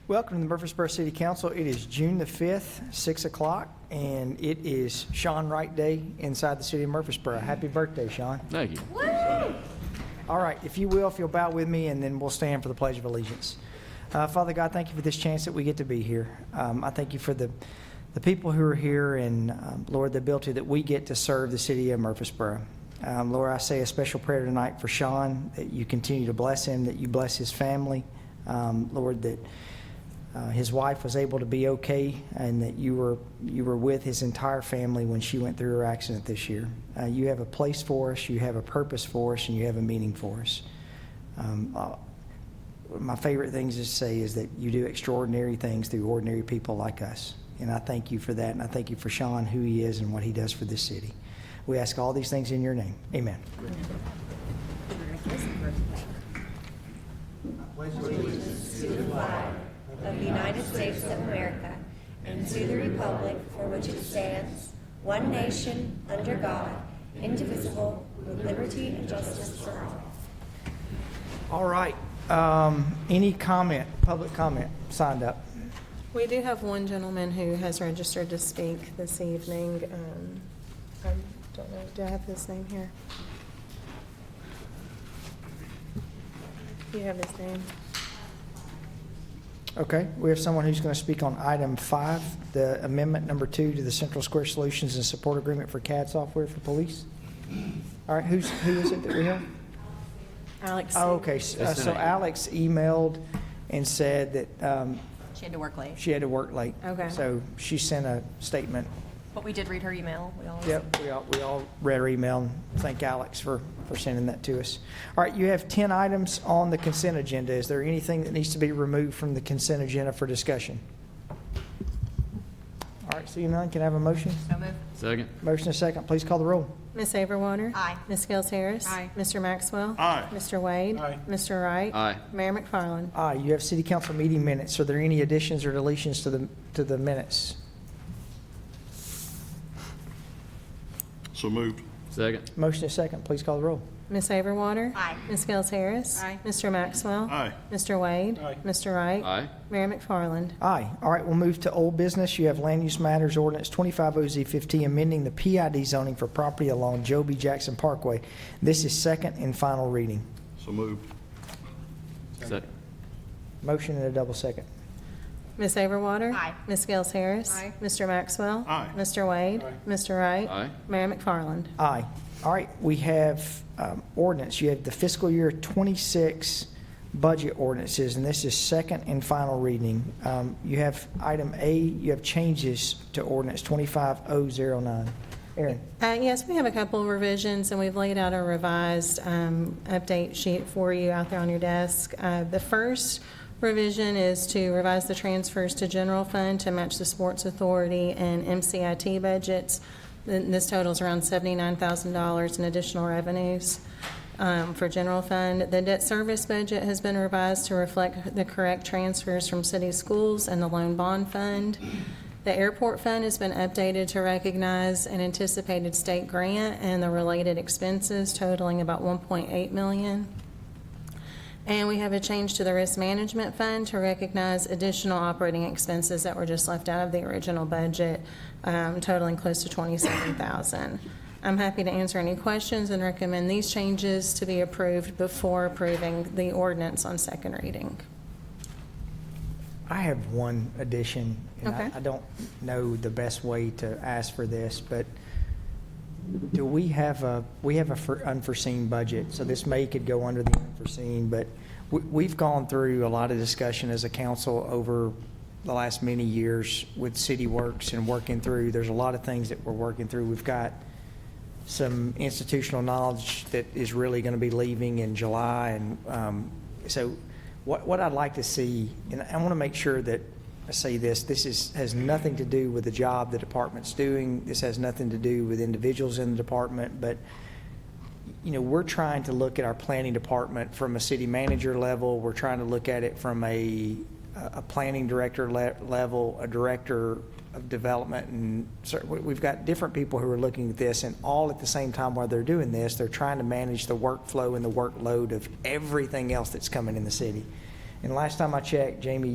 Welcome to the Murfreesboro City Council. It is June the 5th, 6 o'clock, and it is Sean Wright Day inside the city of Murfreesboro. Happy birthday, Sean. Thank you. All right, if you will, if you'll bow with me, and then we'll stand for the Pledge of Allegiance. Father God, thank you for this chance that we get to be here. I thank you for the people who are here and, Lord, the ability that we get to serve the city of Murfreesboro. Lord, I say a special prayer tonight for Sean, that you continue to bless him, that you bless his family. Lord, that his wife was able to be okay, and that you were with his entire family when she went through her accident this year. You have a place for us, you have a purpose for us, and you have a meaning for us. My favorite things to say is that you do extraordinary things through ordinary people like us. And I thank you for that, and I thank you for Sean, who he is and what he does for this city. We ask all these things in your name. Amen. Allegiance to the flag of the United States of America and to the republic for which it stands, one nation, under God, indivisible, with liberty and justice for all. All right. Any comment, public comment signed up? We do have one gentleman who has registered to speak this evening. I don't know, do I have his name here? Do you have his name? Okay, we have someone who's going to speak on item 5, the amendment number 2 to the Central Square Solutions and Support Agreement for CAD software for police. All right, who is it that we have? Alex. Oh, okay, so Alex emailed and said that She had to work late, she had to work late. Okay. So she sent a statement. but we did read her email. Yep, we all read her email, and thank Alex for sending that to us. All right, you have 10 items on the consent agenda. Is there anything that needs to be removed from the consent agenda for discussion? All right, seeing none, can I have a motion? So moved. Second. Motion is second. Please call the roll. Ms. Averwater? Aye. Ms. Gels Harris? Aye. Mr. Maxwell? Aye. Mr. Wade? Aye. Mr. Wright? Aye. Mayor McFarland? Aye, you have city council meeting minutes. Are there any additions or deletions to the minutes? So moved. Second. Motion is second. Please call the roll. Ms. Averwater? Aye. Ms. Gels Harris? Aye. Mr. Maxwell? Aye. Mr. Wade? Aye. Mr. Wright? Aye. Mayor McFarland? Aye. All right, we'll move to old business. You have land use matters ordinance 25OZ15 amending the PID zoning for property along Joe B. Jackson Parkway. This is second and final reading. So moved. Second. Motion and a double second. Ms. Averwater? Aye. Ms. Gels Harris? Aye. Mr. Maxwell? Aye. Mr. Wade? Aye. Mr. Wright? Aye. Mayor McFarland? Aye. All right, we have ordinance. You have the fiscal year 26 budget ordinances, and this is second and final reading. You have item A, you have changes to ordinance 25009. Aaron? Yes, we have a couple of revisions, and we've laid out a revised update sheet for you out there on your desk. The first revision is to revise the transfers to general fund to match the Sports Authority and MCIT budgets. This totals around $79,000 in additional revenues for general fund. The debt service budget has been revised to reflect the correct transfers from city schools and the loan bond fund. The airport fund has been updated to recognize an anticipated state grant and the related expenses totaling about $1.8 million. And we have a change to the risk management fund to recognize additional operating expenses that were just left out of the original budget, totaling close to $27,000. I'm happy to answer any questions and recommend these changes to be approved before approving the ordinance on second reading. I have one addition, and Okay. I don't know the best way to ask for this, but do we have a unforeseen budget? So this could go under the unforeseen, but we've gone through a lot of discussion as a council over the last many years with City Works and working through. There's a lot of things that we're working through. We've got some institutional knowledge that is really going to be leaving in July, and so what I'd like to see, and I want to make sure that I say this has nothing to do with the job the department's doing. This has nothing to do with individuals in the department, but we're trying to look at our planning department from a city manager level. We're trying to look at it from a planning director level, a director of development, and so we've got different people who are looking at this, and all at the same time while they're doing this, they're trying to manage the workflow and the workload of everything else that's coming in the city. And last time I checked, Jamie,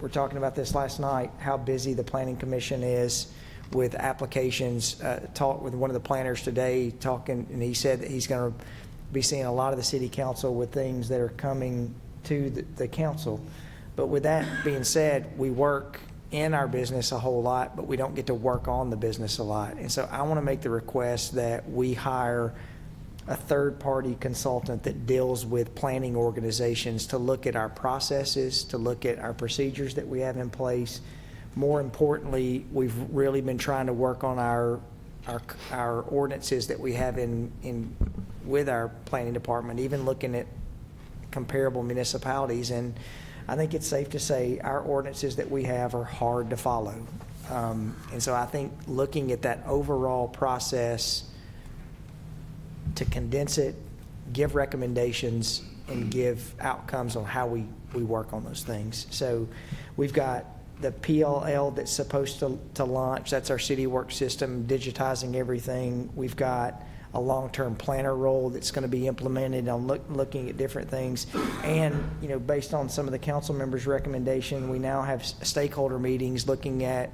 were talking about this last night, how busy the planning commission is with applications. Talked with one of the planners today, and he said that he's going to be seeing a lot of the city council with things that are coming to the council. But with that being said, we work in our business a whole lot, but we don't get to work on the business a lot. And so I want to make the request that we hire a third-party consultant that deals with planning organizations to look at our processes, to look at our procedures that we have in place. More importantly, we've really been trying to work on our ordinances that we have in with our planning department, even looking at comparable municipalities. And I think it's safe to say our ordinances that we have are hard to follow. And so I think looking at that overall process to condense it, give recommendations, and give outcomes on how we work on those things. So we've got the PLL that's supposed to launch. That's our city work system, digitizing everything. We've got a long-term planner role that's going to be implemented on looking at different things. And, based on some of the council members' recommendation, we now have stakeholder meetings looking at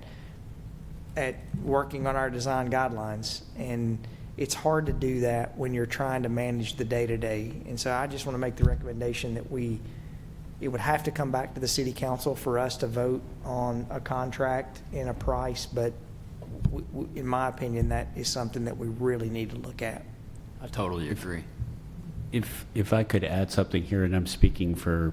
working on our design guidelines. And it's hard to do that when you're trying to manage the day-to-day. And so I just want to make the recommendation that it would have to come back to the city council for us to vote on a contract and a price, but in my opinion, that is something that we really need to look at. I totally agree. If I could add something here, and I'm speaking for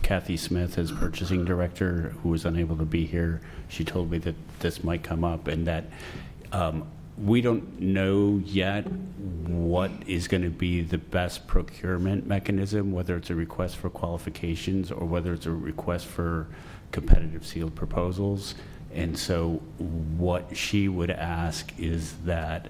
Kathy Smith as purchasing director, who was unable to be here. She told me that this might come up, and that we don't know yet what is going to be the best procurement mechanism, whether it's a request for qualifications or whether it's a request for competitive sealed proposals. And so what she would ask is that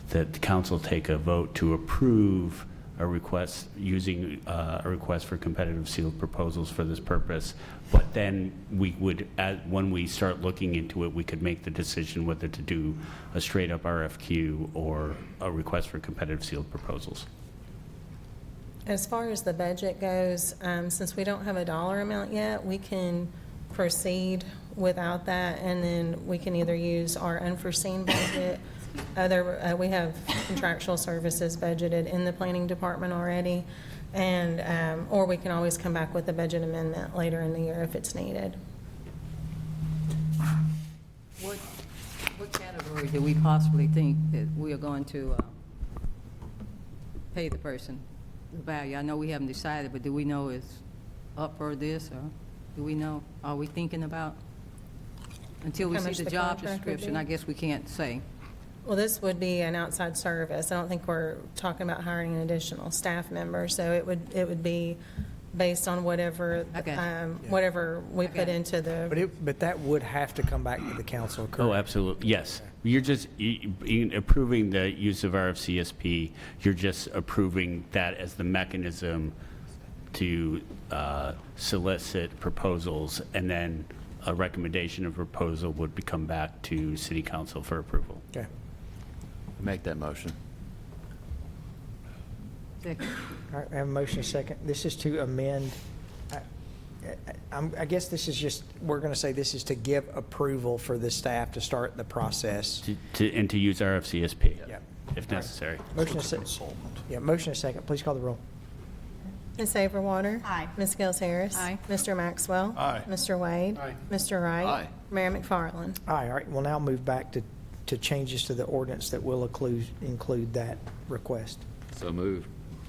the council take a vote to approve a request using a request for competitive sealed proposals for this purpose. But then we would, when we start looking into it, we could make the decision whether to do a straight up RFQ or a request for competitive sealed proposals. As far as the budget goes, since we don't have a dollar amount yet, we can proceed without that, and then we can either use our unforeseen budget. We have contractual services budgeted in the planning department already, and or we can always come back with a budget amendment later in the year if it's needed. What category do we possibly think that we are going to pay the person the value? I know we haven't decided, but do we know it's up for this, or do we know? Are we thinking about? Until we How see much the the job contract would description, be? I guess we can't say. Well, this would be an outside service. I don't think we're talking about hiring an additional staff member, so it would be based on whatever, Okay. whatever we Okay. put into the. But that would have to come back to the council, correct? Oh, absolutely, yes. You're just approving the use of RFCSP, you're just approving that as the mechanism to solicit proposals, and then a recommendation of proposal would come back to city council for approval. Okay. Make that motion. Second. All right, I have a motion, a second. This is to amend. I guess this is just, we're going to say this is to give approval for the staff to start the process. And to use RFCSP, Yep. if necessary. Motion, a second. Yeah, motion, a second. Please call the roll. Ms. Saberwater? Aye. Ms. Gels Harris? Aye. Mr. Maxwell? Aye. Mr. Wade? Aye. Mr. Wright? Aye. Mayor McFarland? Aye, all right. We'll now move back to changes to the ordinance that will include that request. So moved.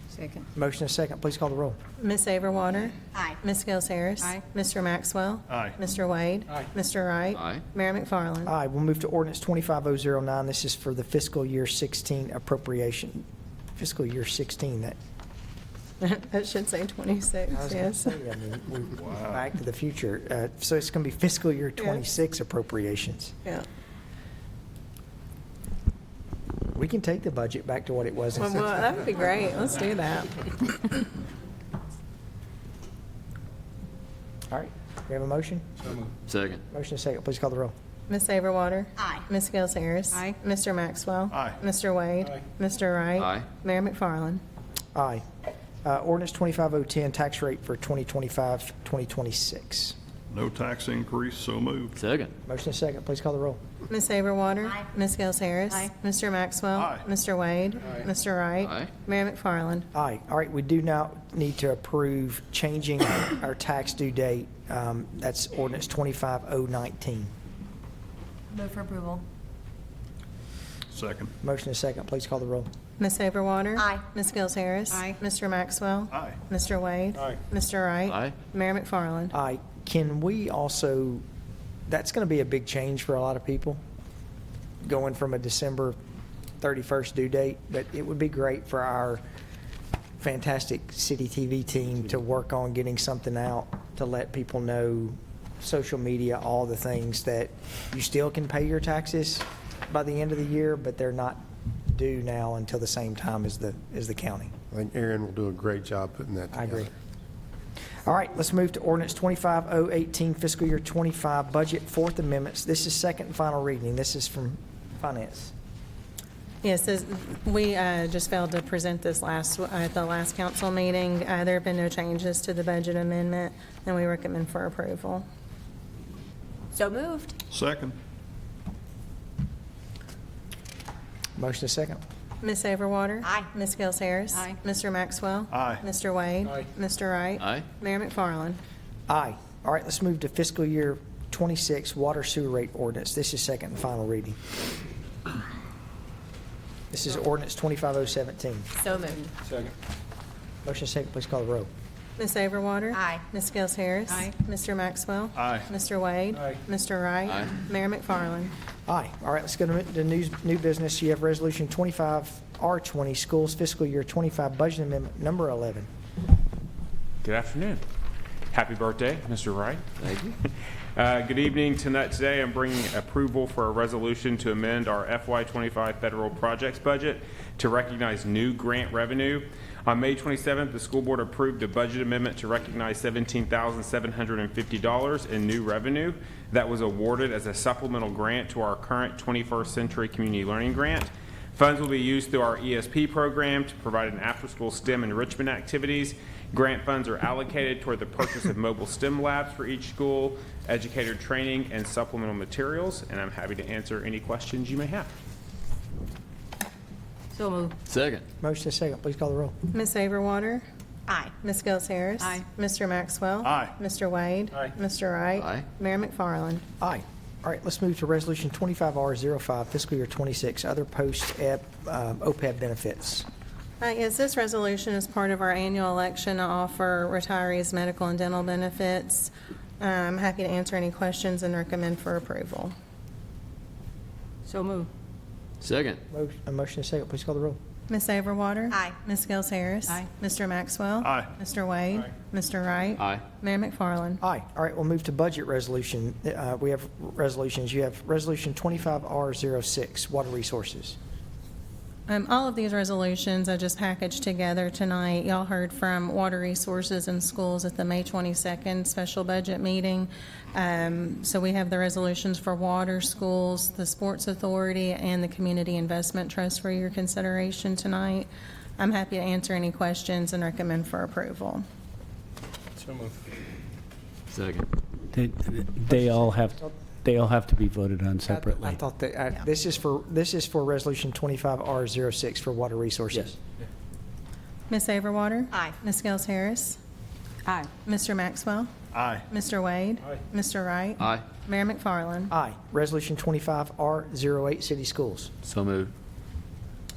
Second. Motion, a second. Please call the roll. Ms. Saberwater? Aye. Ms. Gels Harris? Aye. Mr. Maxwell? Aye. Mr. Wade? Aye. Mr. Wright? Aye. Mayor McFarland? Aye, we'll move to ordinance 25009. This is for the fiscal year 16 appropriation. Fiscal year 16, that. That should say 26, I was gonna yes. say, I mean, we're back to the future. So it's going to be fiscal year 26 appropriations. Yeah. We can take the budget back to what it was. in Well, 16. that would be great. Let's do that. All right, we have a motion? Second. Motion, a second. Please call the roll. Ms. Saberwater? Aye. Ms. Gels Harris? Aye. Mr. Maxwell? Aye. Mr. Wade? Aye. Mr. Wright? Aye. Mayor McFarland? Aye. Ordinance 25010, tax rate for 2025, 2026. No tax increase, so moved. Second. Motion is second, please call the roll. Ms. Saberwater. Aye. Ms. Gels Harris. Aye. Mr. Maxwell. Aye. Mr. Wade. Mr. Wright. Aye. Mayor McFarland. Aye. All right, we do now need to approve changing our tax due date. That's ordinance 25019. Move for approval. Second. Motion is second, please call the roll. Ms. Saberwater. Aye. Ms. Gels Harris. Aye. Mr. Maxwell. Aye. Mr. Wade. Aye. Mr. Wright. Aye. Mayor McFarland. Aye. Can we also, that's going to be a big change for a lot of people, going from a December 31st due date, but it would be great for our fantastic city TV team to work on getting something out to let people know, social media, all the things that you still can pay your taxes by the end of the year, but they're not due now until the same time as the county. I think Aaron will do a great job putting that I together. agree. All right, let's move to ordinance 25018, fiscal year 25 budget, Fourth Amendments. This is second and final reading. This is from Finance. Yes, we just failed to present this at the last council meeting. There have been no changes to the budget amendment, and we recommend for approval. So moved. Second. Motion is second. Ms. Saberwater. Aye. Ms. Gels Harris. Aye. Mr. Maxwell. Aye. Mr. Wade. Mr. Wright. Aye. Mayor McFarland. Aye. All right, let's move to fiscal year 26 water sewer rate ordinance. This is second and final reading. This is ordinance 25017. So moved. Motion is second, please call the roll. Ms. Saberwater. Aye. Ms. Gels Harris. Aye. Mr. Maxwell. Aye. Mr. Wade. Mr. Wright. Aye. Mayor McFarland. Aye. All right, let's go to the new business. You have Resolution 25R20, Schools Fiscal Year 25 Budget Amendment Number 11. Good afternoon. Happy birthday, Mr. Wright. Thank you. Good evening. Today I'm bringing approval for a resolution to amend our FY25 federal projects budget to recognize new grant revenue. On May 27th, the school board approved a budget amendment to recognize $17,750 in new revenue that was awarded as a supplemental grant to our current 21st Century Community Learning Grant. Funds will be used through our ESP program to provide an after-school STEM enrichment activities. Grant funds are allocated toward the purchase of mobile STEM labs for each school, educator training, and supplemental materials, and I'm happy to answer any questions you may have. So moved. Second. Motion is second, please call the roll. Ms. Saberwater. Aye. Ms. Gels Harris. Aye. Mr. Maxwell. Aye. Mr. Wade. Mr. Wright. Aye. Mayor McFarland. Aye. All right, let's move to Resolution 25R05, fiscal year 26, other post-OPEB benefits. Yes, this resolution is part of our annual election to offer retirees medical and dental benefits. I'm happy to answer any questions and recommend for approval. So moved. Second. Motion is second, please call the roll. Ms. Saberwater. Aye. Ms. Gels Harris. Aye. Mr. Maxwell. Aye. Mr. Wade. Mr. Wright. Aye. Mayor McFarland. Aye. All right, we'll move to budget resolution. We have resolutions. You have Resolution 25R06, water resources. All of these resolutions I just packaged together tonight. Y'all heard from Water Resources and Schools at the May 22nd special budget meeting. So we have the resolutions for water, schools, the Sports Authority, and the Community Investment Trust for your consideration tonight. I'm happy to answer any questions and recommend for approval. Second. They all have to be voted on separately. I thought that, this is for Resolution 25R06 for water resources. Ms. Saberwater. Aye. Ms. Gels Harris. Aye. Mr. Maxwell. Aye. Mr. Wade. Mr. Wright. Aye. Mayor McFarland. Aye. Resolution 25R08, city schools. So moved.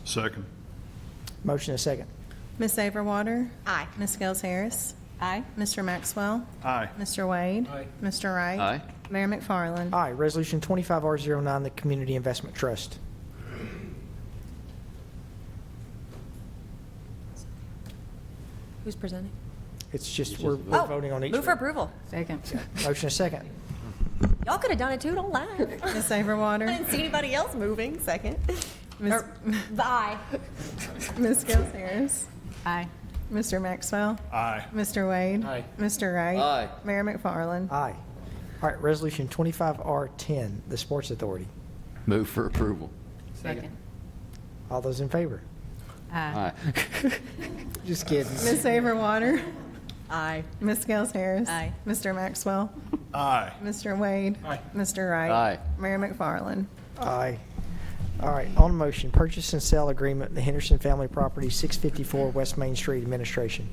Second. Motion is second. Ms. Saberwater. Aye. Ms. Gels Harris. Aye. Mr. Maxwell. Aye. Mr. Wade. Mr. Wright. Aye. Mayor McFarland. Aye. Resolution 25R09, the Community Investment Trust. Who's presenting? It's just, we're Oh, voting on each. move for one. approval. Second. Motion is second. Y'all could have done it too, don't lie. Ms. I Saberwater. didn't see anybody else moving. Second. Ms. Aye. Ms. Gels Harris. Aye. Mr. Maxwell. Aye. Mr. Wade. Mr. Wright. Aye. Mayor McFarland. Aye. All right, Resolution 25R10, the Sports Authority. Move for approval. Second. All those in favor? Aye. Aye. Just kidding. Ms. Saberwater. Aye. Ms. Gels Harris. Aye. Mr. Maxwell. Aye. Mr. Wade? Mr. Wright? Aye. Mayor McFarland? Aye. All right, on motion, purchase and sale agreement, the Henderson Family Property, 654 West Main Street, administration.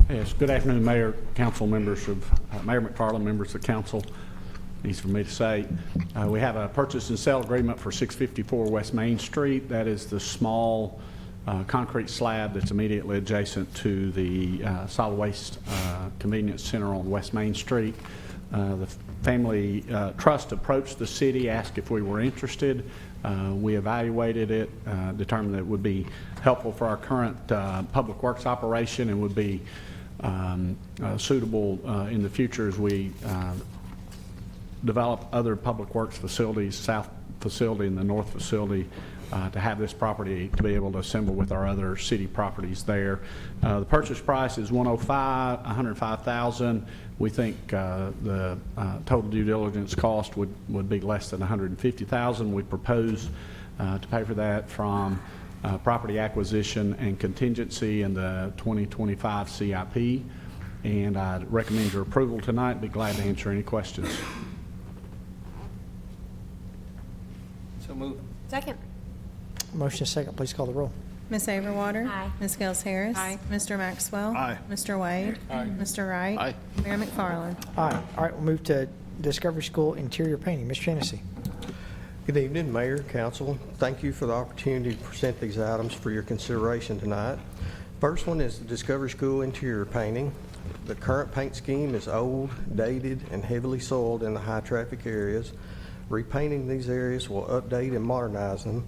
Yes, good afternoon, Mayor, council members of, Mayor McFarland, members of council. Easy for me to say. We have a purchase and sale agreement for 654 West Main Street. That is the small concrete slab that's immediately adjacent to the solid waste convenience center on West Main Street. The family trust approached the city, asked if we were interested. We evaluated it, determined that it would be helpful for our current public works operation and would be suitable in the future as we develop other public works facilities, south facility and the north facility, to have this property to be able to assemble with our other city properties there. The purchase price is $105,000. We think the total due diligence cost would be less than $150,000. We propose to pay for that from property acquisition and contingency in the 2025 CIP. And I'd recommend your approval tonight. Be glad to answer any questions. Second. Motion is second, please call the roll. Ms. Overwater? Aye. Ms. Gels Harris? Aye. Mr. Maxwell? Aye. Mr. Wade? Mr. Wright? Aye. Mayor McFarland? Aye. All right, we'll move to Discovery School interior painting. Mr. Hennessy. Good evening, Mayor, Council. Thank you for the opportunity to present these items for your consideration tonight. First one is the Discovery School interior painting. The current paint scheme is old, dated, and heavily soiled in the high-traffic areas. Repainting these areas will update and modernize them.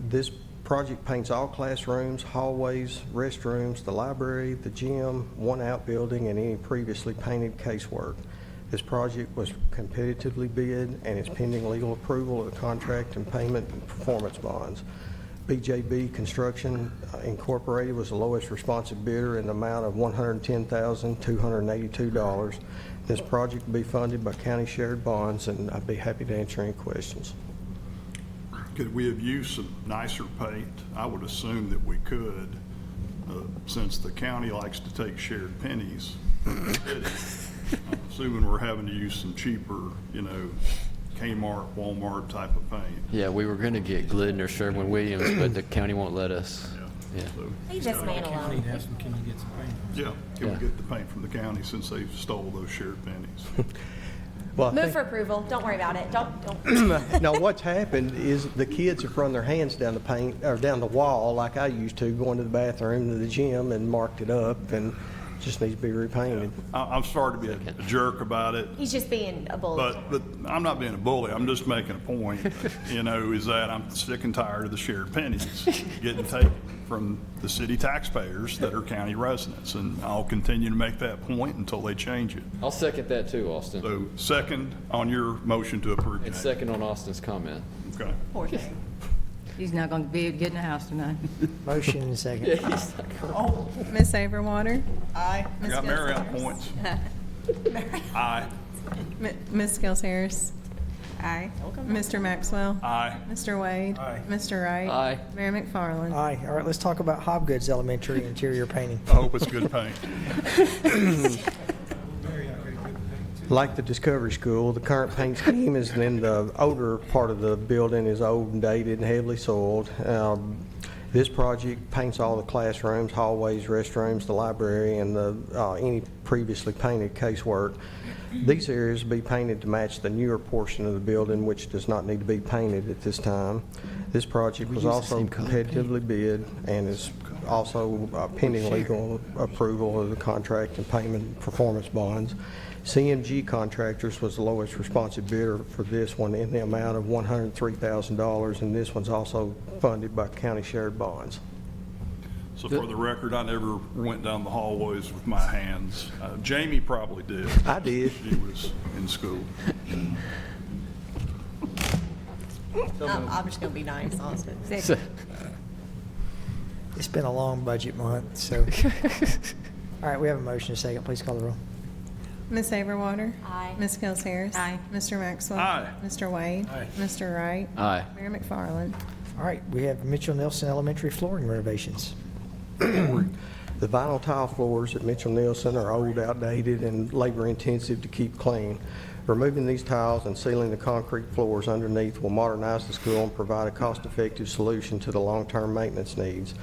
This project paints all classrooms, hallways, restrooms, the library, the gym, one outbuilding, and any previously painted casework. This project was competitively bid and is pending legal approval of the contract and payment and performance bonds. BJB Construction Incorporated was the lowest responsive bidder in the amount of $110,282. This project will be funded by county shared bonds, and I'd be happy to answer any questions. Could we have used some nicer paint? I would assume that we could, since the county likes to take shared pennies. I'm assuming we're having to use some cheaper, Kmart, Walmart type of paint. Yeah, we were going to get Glidden or Sherwin-Williams, but the county won't let us. Yeah. So, Leave this man alone. yeah, can we get the paint from the county since they stole those shared pennies? Well, I Move think- for approval. Don't worry about it. Don't. Now, what's happened is the kids have run their hands down the paint, or down the wall like I used to, going to the bathroom, to the gym, and marked it up, and just needs to be repainted. I'm sorry to be a jerk about it, He's just being a bully. but I'm not being a bully. I'm just making a point, is that I'm sick and tired of the shared pennies getting taken from the city taxpayers that are county residents, and I'll continue to make that point until they change it. I'll second that too, Austin. So second on your motion to approve. And Jay. second on Austin's comment. Okay. Poor thing. He's not going to be able to get in the house tonight. Motion and second. Ms. Overwater? Aye. Ms. Got Gels Mary out Harris? points. Aye. Ms. Gels Harris? Aye. Mr. Maxwell? Aye. Mr. Wade? Mr. Wright? Aye. Mayor McFarland? Aye. All right, let's talk about Hobgoods Elementary interior painting. I hope it's good paint. Like the Discovery School, the current paint scheme is in the older part of the building is old and dated and heavily soiled. This project paints all the classrooms, hallways, restrooms, the library, and any previously painted casework. These areas will be painted to match the newer portion of the building, which does not need to be painted at this time. This project was also competitively bid and is also pending legal approval of the contract and payment performance bonds. CMG Contractors was the lowest responsive bidder for this one in the amount of $103,000, and this one's also funded by county shared bonds. So for the record, I never went down the hallways with my hands. Jamie probably did. I did. She was in school. I'm just going to be nice, Austin. It's been a long budget month, so. All right, we have a motion and second. Please call the roll. Ms. Overwater? Aye. Ms. Gels Harris? Aye. Mr. Maxwell? Aye. Mr. Wade? Mr. Wright? Aye. Mayor McFarland? All right, we have Mitchell Nelson Elementary flooring renovations. The vinyl tile floors at Mitchell Nielsen are old, outdated, and labor-intensive to keep clean. Removing these tiles and sealing the concrete floors underneath will modernize the school and provide a cost-effective solution to the long-term maintenance needs.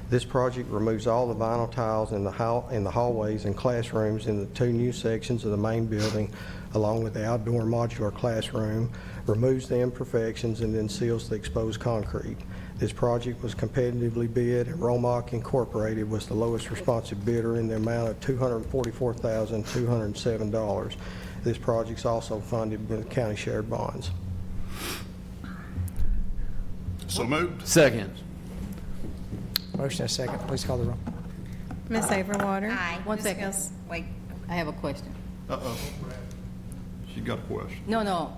This project removes all the vinyl tiles in the hallways and classrooms in the 2 new sections of the main building, along with the outdoor modular classroom, removes the imperfections, and then seals the exposed concrete. This project was competitively bid, and Romock Incorporated was the lowest responsive bidder in the amount of $244,207. This project's also funded with county shared bonds. So moved. Second. Motion and second, please call the roll. Ms. Overwater? Aye. One Ms. second. Gels- Wait, I have a question. Uh-oh. She got a question. No.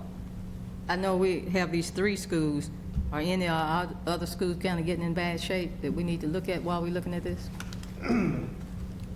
I know we have these 3 schools. Are any of our other schools kind of getting in bad shape that we need to look at while we're looking at this?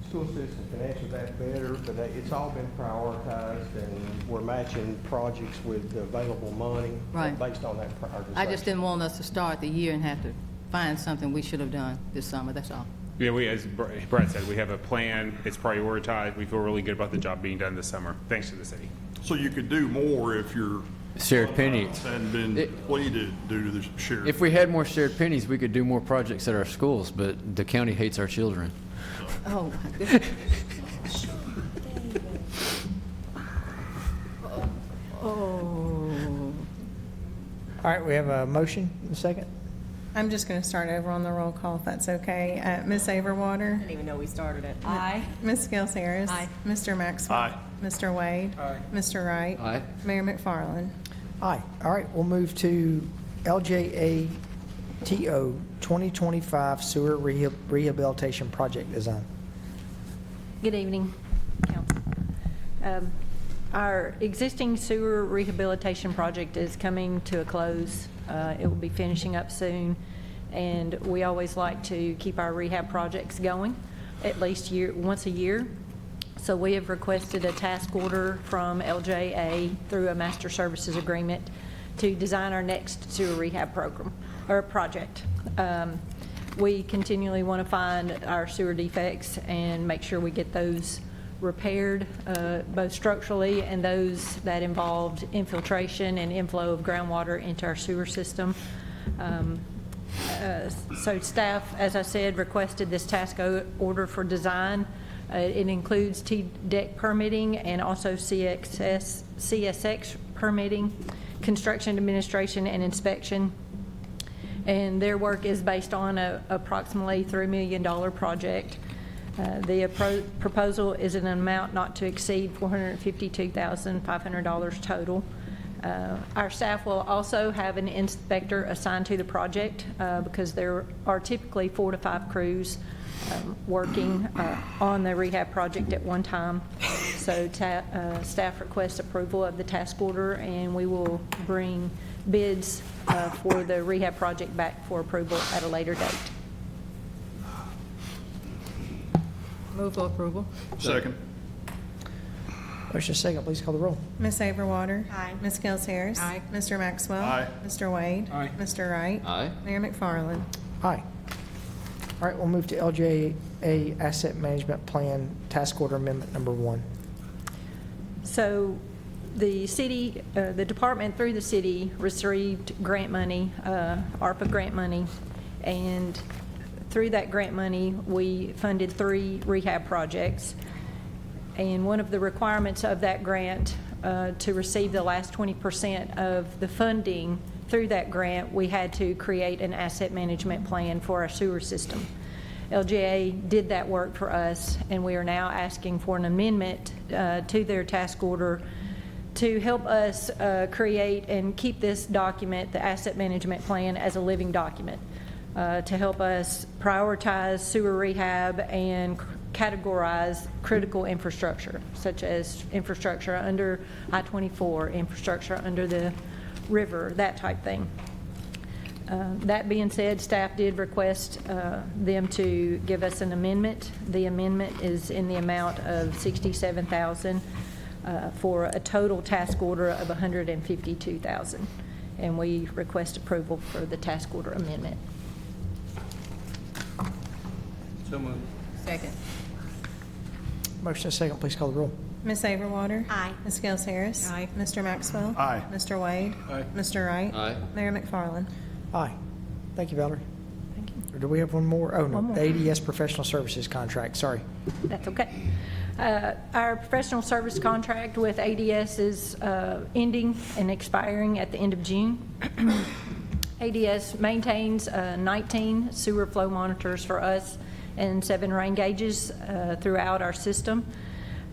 School system can answer that better, but it's all been prioritized, and we're matching projects with available money Right. based on that prioritization. I just didn't want us to start the year and have to find something we should have done this summer, that's all. Yeah, as Brett said, we have a plan. It's prioritized. We feel really good about the job being done this summer, thanks to the city. So you could do more if your Shared pennies. hadn't been depleted due to the shared. If we had more shared pennies, we could do more projects at our schools, but the county hates our children. Oh, my goodness. Oh. All right, we have a motion and a second. I'm just going to start over on the roll call, if that's okay. Ms. Overwater? I didn't even know we started it. Aye. Ms. Gels Harris? Aye. Mr. Maxwell? Aye. Mr. Wade? Aye. Mr. Wright? Aye. Mayor McFarland? Aye. All right, we'll move to LJATO 2025 Sewer Rehabilitation Project Design. Good evening, Council. Our existing sewer rehabilitation project is coming to a close. It will be finishing up soon, and we always like to keep our rehab projects going at least once a year. So we have requested a task order from LJA through a master services agreement to design our next sewer rehab program or project. We continually want to find our sewer defects and make sure we get those repaired, both structurally and those that involved infiltration and inflow of groundwater into our sewer system. So staff, as I said, requested this task order for design. It includes TDEC permitting and also CSX permitting, construction administration and inspection. And their work is based on a approximately $3 million project. The proposal is an amount not to exceed $452,500 total. Our staff will also have an inspector assigned to the project because there are typically 4 to 5 crews working on the rehab project at one time. So staff requests approval of the task order, and we will bring bids for the rehab project back for approval at a later date. Move for approval. Second. Motion second, please call the roll. Ms. Overwater? Aye. Ms. Gels Harris? Aye. Mr. Maxwell? Aye. Mr. Wade? Aye. Mr. Wright? Aye. Mayor McFarland? Aye. All right, we'll move to LJA Asset Management Plan Task Order Amendment Number 1. So the city, the department through the city received grant money, ARPA grant money, and through that grant money, we funded 3 rehab projects. And one of the requirements of that grant to receive the last 20% of the funding through that grant, we had to create an asset management plan for our sewer system. LGA did that work for us, and we are now asking for an amendment to their task order to help us create and keep this document, the asset management plan, as a living document, to help us prioritize sewer rehab and categorize critical infrastructure, such as infrastructure under I-24, infrastructure under the river, that type thing. That being said, staff did request them to give us an amendment. The amendment is in the amount of $67,000 for a total task order of $152,000, and we request approval for the task order amendment. So moved. Second. Motion is second, please call the roll. Ms. Overwater? Aye. Ms. Gels Harris? Aye. Mr. Maxwell? Aye. Mr. Wade? Aye. Mr. Wright? Aye. Mayor McFarland? Aye. Thank you, Valerie. Thank you. Or do we have one more? Oh, no, One more. the ADS professional services contract, sorry. That's okay. Our professional service contract with ADS is ending and expiring at the end of June. ADS maintains 19 sewer flow monitors for us and 7 rain gauges throughout our system.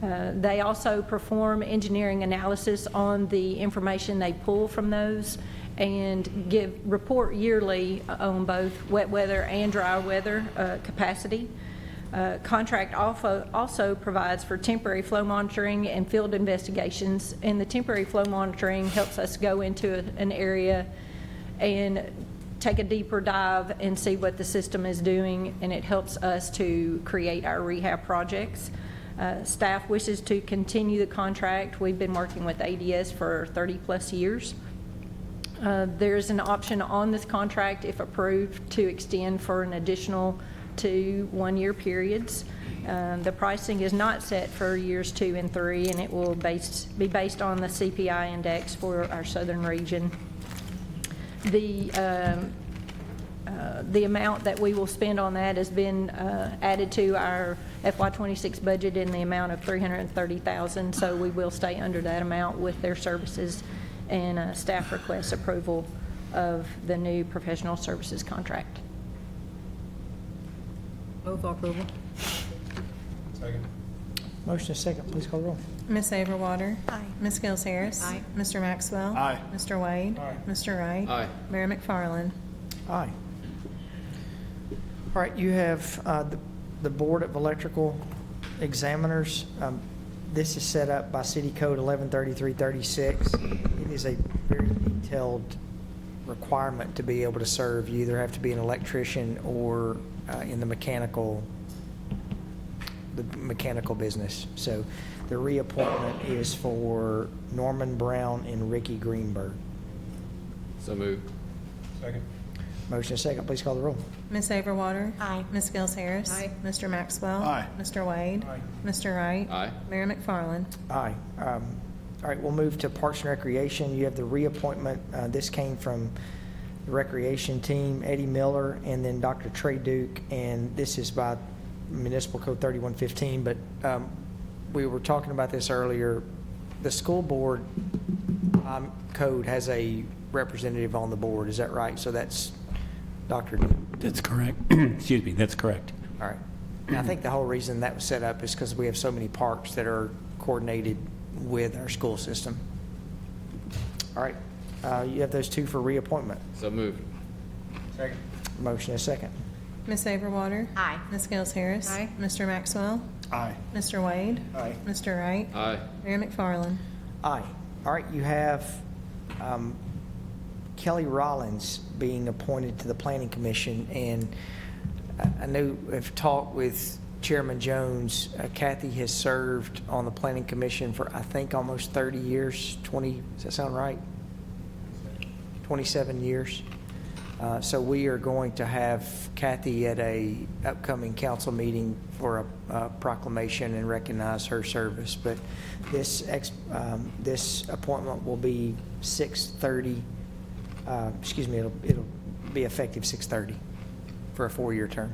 They also perform engineering analysis on the information they pull from those and report yearly on both wet weather and dry weather capacity. Contract also provides for temporary flow monitoring and field investigations, and the temporary flow monitoring helps us go into an area and take a deeper dive and see what the system is doing, and it helps us to create our rehab projects. Staff wishes to continue the contract. We've been working with ADS for 30-plus years. There's an option on this contract, if approved, to extend for an additional 2 one-year periods. The pricing is not set for years 2 and 3, and it will be based on the CPI index for our southern region. The amount that we will spend on that has been added to our FY26 budget in the amount of $330,000, so we will stay under that amount with their services, and staff requests approval of the new professional services contract. Move for approval. Motion is second, please call the roll. Ms. Overwater? Aye. Ms. Gels Harris? Aye. Mr. Maxwell? Aye. Mr. Wade? Mr. Wright? Aye. Mayor McFarland? Aye. All right, you have the Board of Electrical Examiners. This is set up by City Code 113336. It is a very detailed requirement to be able to serve. You either have to be an electrician or in the mechanical business. So the reappointment is for Norman Brown and Ricky Greenberg. So moved. Motion is second, please call the roll. Ms. Overwater? Aye. Ms. Gels Harris? Aye. Mr. Maxwell? Aye. Mr. Wade? Mr. Wright? Aye. Mayor McFarland? Aye. All right, we'll move to Parks and Recreation. You have the reappointment. This came from the Recreation Team, Eddie Miller, and then Dr. Trey Duke, and this is by Municipal Code 3115. But we were talking about this earlier. The school board code has a representative on the board. Is that right? So that's Dr. Duke. That's correct. Excuse me, that's correct. All right. And I think the whole reason that was set up is because we have so many parks that are coordinated with our school system. All right. You have those two for reappointment. So moved. Motion is second. Ms. Overwater? Aye. Ms. Gels Harris? Aye. Mr. Maxwell? Aye. Mr. Wade? Aye. Mr. Wright? Aye. Mayor McFarland? Aye. All right, you have Kelly Rollins being appointed to the Planning Commission, and I know I've talked with Chairman Jones. Kathy has served on the Planning Commission for, I think, almost 30 years, 20, does that sound right? 27 years. So we are going to have Kathy at a upcoming council meeting for a proclamation and recognize her service. But this appointment will be 6/30. Excuse me, it'll be effective 6/30 for a 4-year term.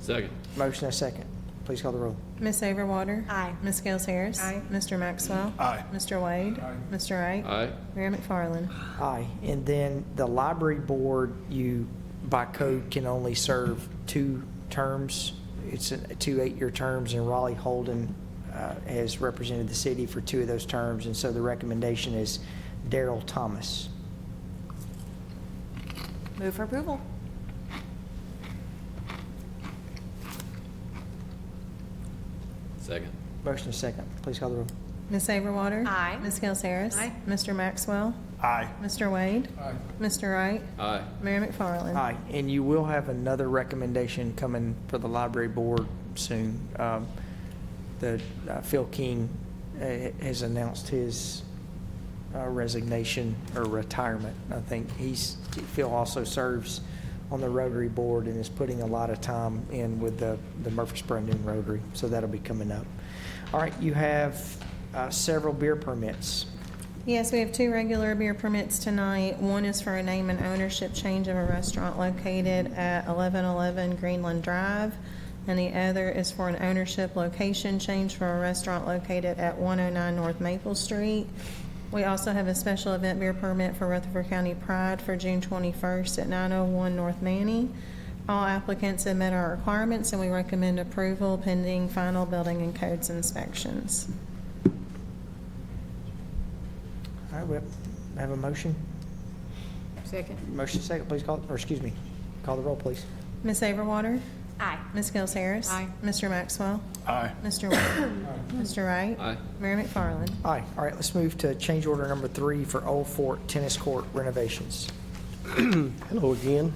Second. Motion and second. Please call the roll. Ms. Overwater? Aye. Ms. Gels Harris? Aye. Mr. Maxwell? Aye. Mr. Wade? Mr. Wright? Aye. Mayor McFarland? Aye. And then the library board, you, by code, can only serve 2 terms. It's 2 8-year terms, and Raleigh Holden has represented the city for 2 of those terms, and so the recommendation is Darrell Thomas. Move for approval. Second. Motion is second. Please call the roll. Ms. Overwater? Aye. Ms. Gels Harris? Aye. Mr. Maxwell? Aye. Mr. Wade? Mr. Wright? Aye. Mayor McFarland? Aye. And you will have another recommendation coming for the library board soon. Phil King has announced his resignation or retirement. I think Phil also serves on the Rotary Board and is putting a lot of time in with the Murfreesboro Noon Rotary, so that'll be coming up. All right, you have several beer permits. Yes, we have 2 regular beer permits tonight. One is for a name and ownership change of a restaurant located at 1111 Greenland Drive, and the other is for an ownership location change for a restaurant located at 109 North Maple Street. We also have a special event beer permit for Rutherford County Pride for June 21st at 901 North Manny. All applicants have met our requirements, and we recommend approval pending final building and codes inspections. All right, we have a motion. Second. Motion second, please call the roll, please. Ms. Averwater? Aye. Ms. Gels Harris? Aye. Mr. Maxwell? Aye. Mr. Wade? Mr. Wright? Aye. Mayor McFarland? Aye. All right, let's move to change order number 3 for Old Fort Tennis Court renovations. Hello again.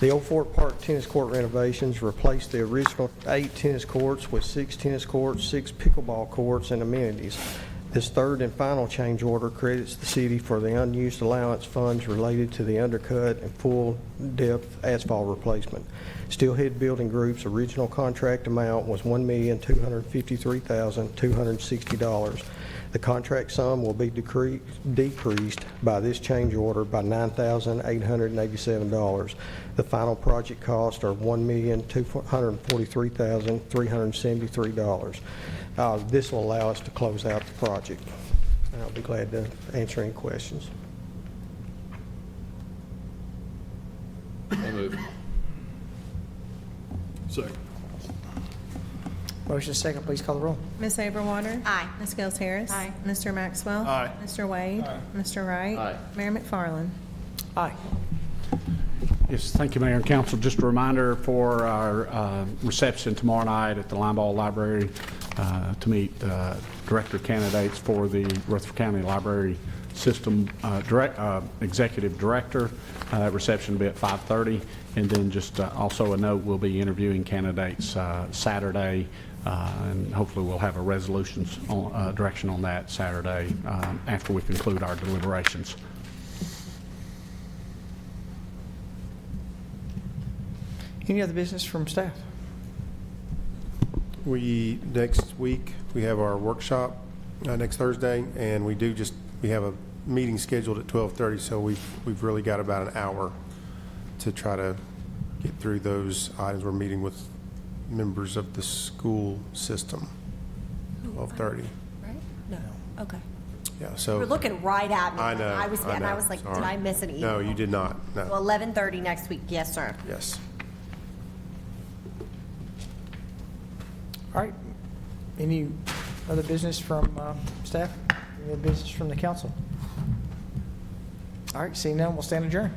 The Old Fort Park Tennis Court renovations replaced the original 8 tennis courts with 6 tennis courts, 6 pickleball courts, and amenities. This third and final change order credits the city for the unused allowance funds related to the undercut and full-depth asphalt replacement. Steelhead Building Group's original contract amount was $1,253,260. The contract sum will be decreased by this change order by $9,887. The final project costs are $1,243,373. This will allow us to close out the project. I'll be glad to answer any questions. So moved. Second. Motion second, please call the roll. Ms. Averwater? Aye. Ms. Gels Harris? Aye. Mr. Maxwell? Aye. Mr. Wade? Mr. Wright? Aye. Mayor McFarland? Aye. Yes, thank you, Mayor and Council. Just a reminder for our reception tomorrow night at the Linebaugh Library to meet director candidates for the Rutherford County Library System Executive Director. That reception will be at 5:30. And then just also a note, we'll be interviewing candidates Saturday, and hopefully we'll have a resolutions on, direction on that Saturday after we conclude our deliberations. Any other business from staff? Next week, we have our workshop next Thursday, and we have a meeting scheduled at 12:30, so we've really got about an hour to try to get through those items. We're meeting with members of the school system, 12:30. Right? No. Okay. Yeah, so. You're looking right at me. I know. I was like, Sorry. did I miss an email? No, you did not. Well, No. 11:30 next week. Yes, sir. Yes. All right. Any other business from staff? Any other business from the council? All right, seeing none, we'll stand adjourned.